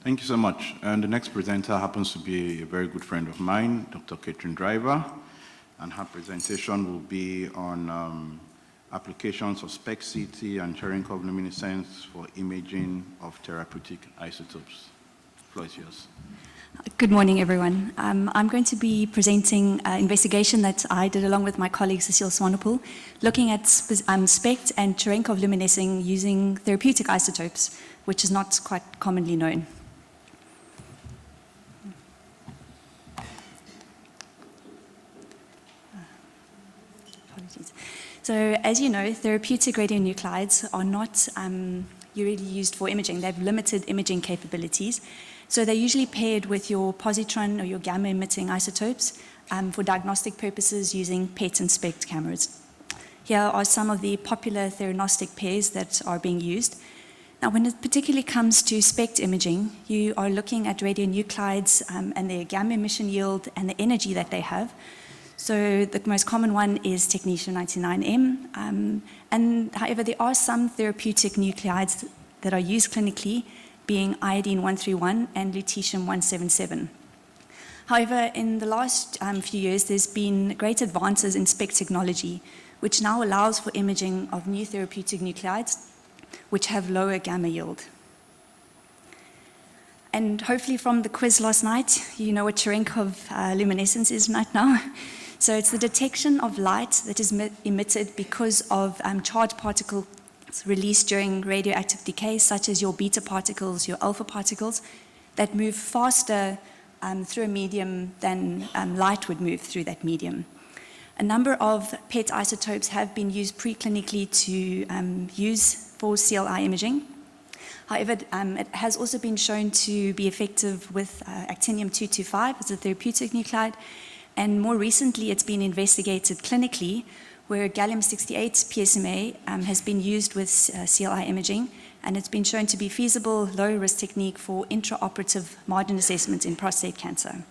Thank you so much. And the next presenter happens to be a very good friend of mine, Dr.Cathryn, and her presentation will be on applications of SPECT CT and Cerenkov luminescence for imaging of therapeutic isotopes. The floor is yours. Good morning, everyone. I'm going to be presenting an investigation that I did along with my colleague Cecile Swanepoel, looking at SPECT and Cerenkov luminescing using therapeutic isotopes, which is not quite commonly known. Apologies. So, as you know, therapeutic radionuclides are not usually used for imaging. They have limited imaging capabilities. So they're usually paired with your positron or your gamma-emitting isotopes for diagnostic purposes using PET and SPECT cameras. Here are some of the popular theranostic pairs that are being used. Now, when it particularly comes to SPECT imaging, you are looking at radionuclides and their gamma emission yield and the energy that they have. So the most common one is technetium-99m. And however, there are some therapeutic nuclides that are used clinically, being iodine-131 and lutetium-177. However, in the last few years, there's been great advances in SPECT technology, which now allows for imaging of new therapeutic nuclides, which have lower gamma yield. And hopefully from the quiz last night, you know what Cerenkov luminescence is right now. So it's the detection of light that is emitted because of charged particles released during radioactive decay, such as your beta particles, your alpha particles, that move faster through a medium than light would move through that medium. A number of PET isotopes have been used preclinically to use for CLI imaging. However, it has also been shown to be effective with actinium-225 as a therapeutic nuclide, and more recently it's been investigated clinically where gallium-68 PSMA has been used with CLI imaging, and it's been shown to be feasible, low-risk technique for intraoperative margin assessment in prostate cancer.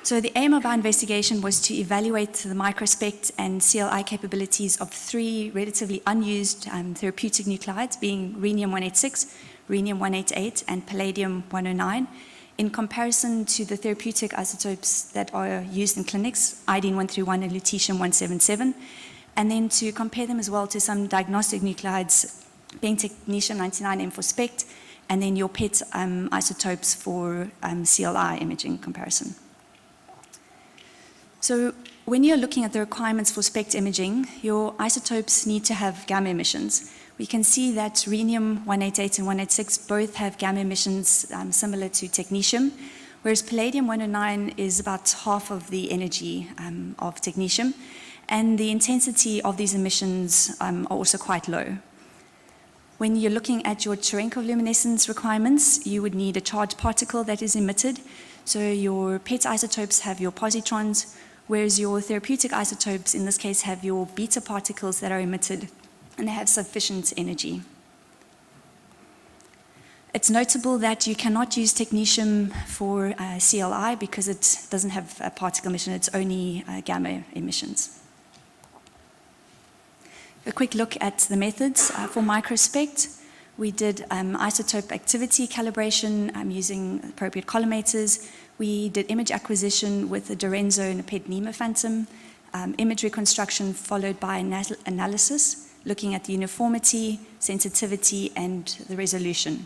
So the aim of our investigation was to evaluate the microspect and CLI capabilities of three relatively unused therapeutic nuclides, being rhenium-186, rhenium-188, and palladium-109, in comparison to the therapeutic isotopes that are used in clinics, iodine-131 and lutetium-177, and then to compare them as well to some diagnostic nuclides, being technetium-99m for SPECT, and then your PET isotopes for CLI imaging comparison. So when you're looking at the requirements for SPECT imaging, your isotopes need to have gamma emissions. We can see that rhenium-188 and 186 both have gamma emissions similar to technetium, whereas palladium-109 is about half of the energy of technetium, and the intensity of these emissions are also quite low. When you're looking at your Cerenkov luminescence requirements, you would need a charged particle that is emitted. So your PET isotopes have your positrons, whereas your therapeutic isotopes in this case have your beta particles that are emitted, and they have sufficient energy. It's notable that you cannot use technetium for CLI because it doesn't have a particle emission, it's only gamma emissions. A quick look at the methods for microspect. We did isotope activity calibration using appropriate collimators. We did image acquisition with a Dorenzo and a PET-NEMA phantom, image reconstruction followed by analysis, looking at the uniformity, sensitivity, and the resolution.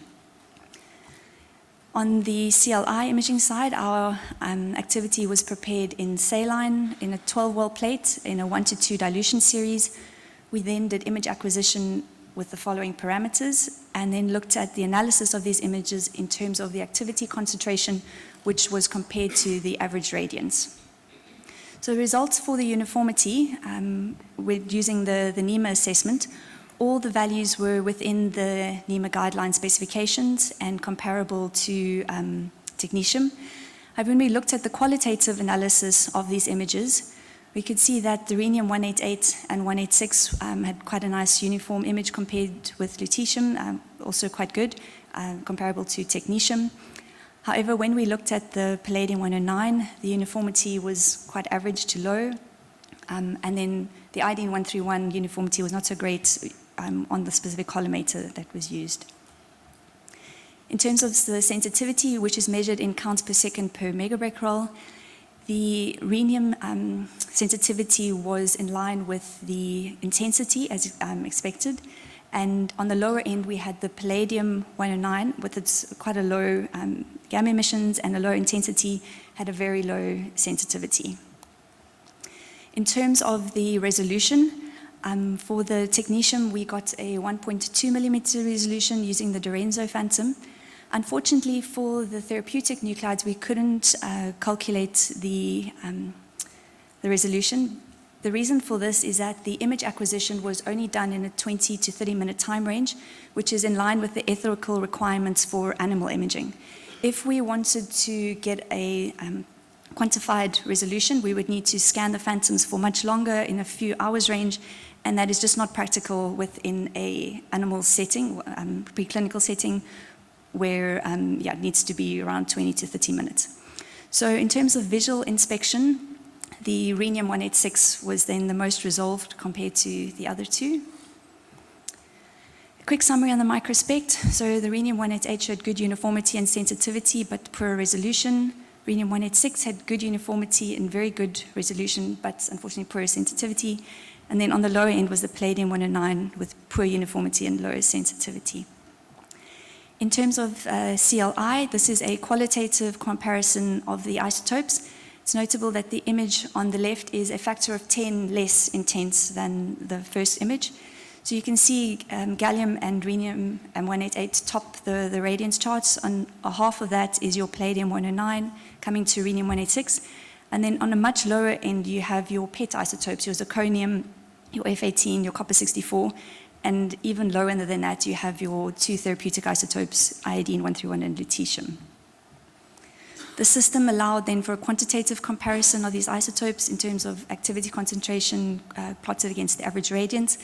On the CLI imaging side, our activity was prepared in saline in a 12-well plate in a 1:2 dilution series. We then did image acquisition with the following parameters, and then looked at the analysis of these images in terms of the activity concentration, which was compared to the average radiance. So the results for the uniformity, with using the NEMA assessment, all the values were within the NEMA guideline specifications and comparable to technetium. When we looked at the qualitative analysis of these images, we could see that the rhenium-188 and 186 had quite a nice uniform image compared with lutetium, also quite good, comparable to technetium. However, when we looked at the palladium-109, the uniformity was quite average to low, and then the iodine-131 uniformity was not so great on the specific collimator that was used. In terms of the sensitivity, which is measured in counts per second per megabecquerel, the rhenium sensitivity was in line with the intensity as expected. And on the lower end, we had the palladium 109 with its quite a low gamma emissions and a low intensity, had a very low sensitivity. In terms of the resolution, for the technetium, we got a 1.2 millimeter resolution using the Dorenzo phantom. Unfortunately, for the therapeutic nuclides, we couldn't calculate the resolution. The reason for this is that the image acquisition was only done in a 20 to 30 minute time range, which is in line with the ethical requirements for animal imaging. If we wanted to get a quantified resolution, we would need to scan the phantoms for much longer in a few hours range, and that is just not practical within an animal setting, preclinical setting, where it needs to be around 20 to 30 minutes. So in terms of visual inspection, the rhenium 186 was then the most resolved compared to the other two. A quick summary on the microspect. So the rhenium 188 showed good uniformity and sensitivity, but poor resolution. Rhenium 186 had good uniformity and very good resolution, but unfortunately poor sensitivity. And then on the lower end was the palladium 109 with poor uniformity and low sensitivity. In terms of CLI, this is a qualitative comparison of the isotopes. It's notable that the image on the left is a factor of 10 less intense than the first image. So you can see gallium and rhenium 188 top the radiance charts. On a half of that is your palladium 109 coming to rhenium 186. And then on a much lower end, you have your PET isotopes, your zirconium, your F18, your copper 64. And even lower than that, you have your two therapeutic isotopes, iodine 131 and lutetium. The system allowed then for a quantitative comparison of these isotopes in terms of activity concentration plotted against the average radiance,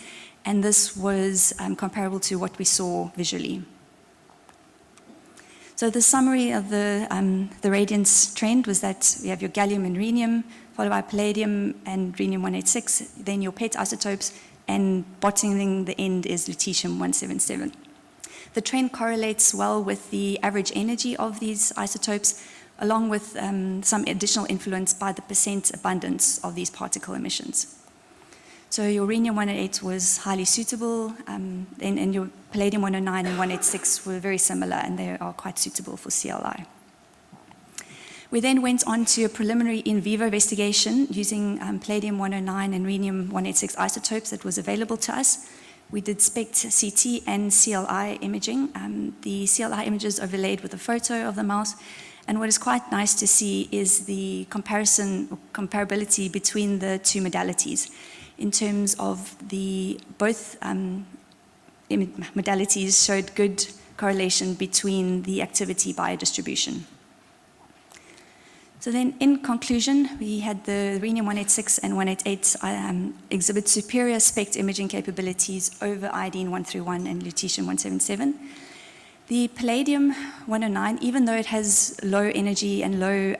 and this was comparable to what we saw visually. So the summary of the radiance trend was that we have your gallium and rhenium, followed by palladium and rhenium 186, then your PET isotopes, and bottoming the end is lutetium 177. The trend correlates well with the average energy of these isotopes, along with some additional influence by the percent abundance of these particle emissions. So your rhenium 188 was highly suitable, and your palladium 109 and 186 were very similar, and they are quite suitable for CLI. We then went on to a preliminary in vivo investigation using palladium 109 and rhenium 186 isotopes that was available to us. We did SPECT CT and CLI imaging. The CLI images overlaid with a photo of the mouse. And what is quite nice to see is the comparability between the two modalities in terms of both modalities showed good correlation between the activity biodistribution. So then in conclusion, we had the rhenium 186 and 188 exhibit superior SPECT imaging capabilities over iodine 131 and lutetium 177. The palladium 109, even though it has low energy and low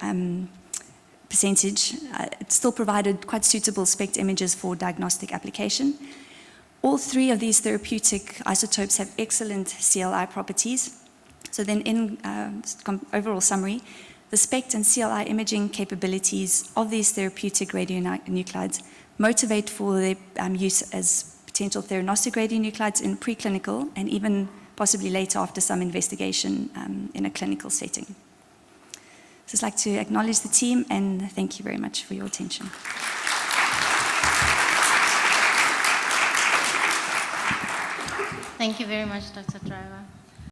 percentage, it still provided quite suitable SPECT images for diagnostic application. All three of these therapeutic isotopes have excellent CLI properties. So then in overall summary, the SPECT and CLI imaging capabilities of these therapeutic radionuclides motivate for their use as potential theranostic radionuclides in preclinical and even possibly later after some investigation in a clinical setting. So I'd like to acknowledge the team and thank you very much for your attention. Thank you very much, Dr. Driver.